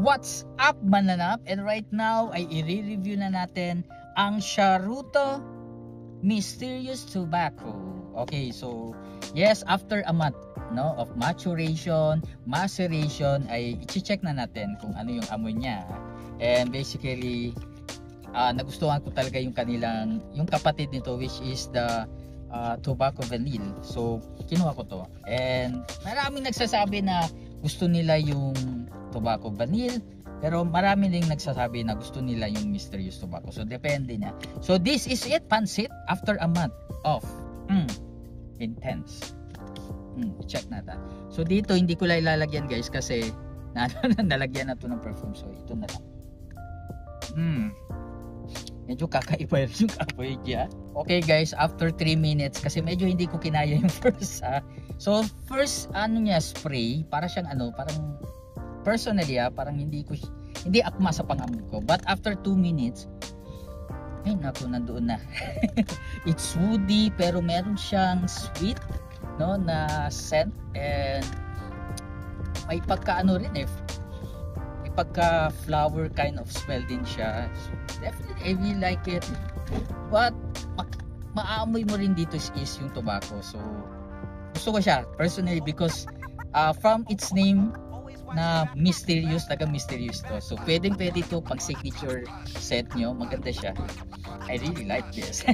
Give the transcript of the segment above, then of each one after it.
What's up mananap? And right now ay i-review na natin ang Charuto Mysterious Tobacco. Okay, so yes, after a month of maceration ay i-check na natin kung ano yung amoy niya. And basically nagustuhan ko talaga yung kapatid nito, which is the tobacco vanille. So kinuha ko to, and maraming nagsasabi na gusto nila yung tobacco vanille, pero marami ding nagsasabi na gusto nila yung mysterious tobacco. So depende niya. So this is it, pansit, after a month of intense. Check natin. So dito hindi ko lang ilalagyan guys kasi nalagyan na to ng perfume. So ito na lang. Medyo kakaiba yung apoy niya. Okay guys, after 3 minutes kasi medyo hindi ko kinaya yung first So first niya spray, para siyang parang personally parang hindi akma sa pangamoy ko. But after 2 minutes, ay naku, nandoon na. It's woody pero meron siyang sweet na scent, and may pagka rin may pagka flower kind of smell din siya. So, definitely I really like it. But maamoy mo rin dito is yung tobacco. So gusto ko siya personally because from its name na mysterious, mysterious to. So pwede to pang signature scent nyo. Maganda siya. I really like this.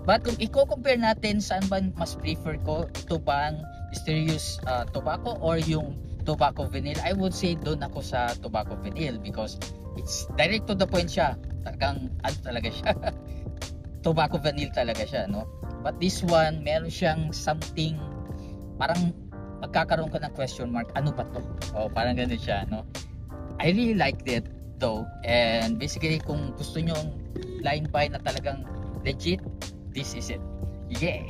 But kung i-compare natin, saan ba mas prefer ko? Ito bang mysterious tobacco or yung tobacco vanille? I would say doon ako sa tobacco vanille because it's direct to the point siya. Talagang talaga siya. Tobacco vanille talaga siya, But this one, meron siyang something, parang magkakaroon ka ng question mark, ano ba to? Parang ganun siya, I really like it though, and basically kung gusto nyo line by na talagang legit, this is it. Yeah!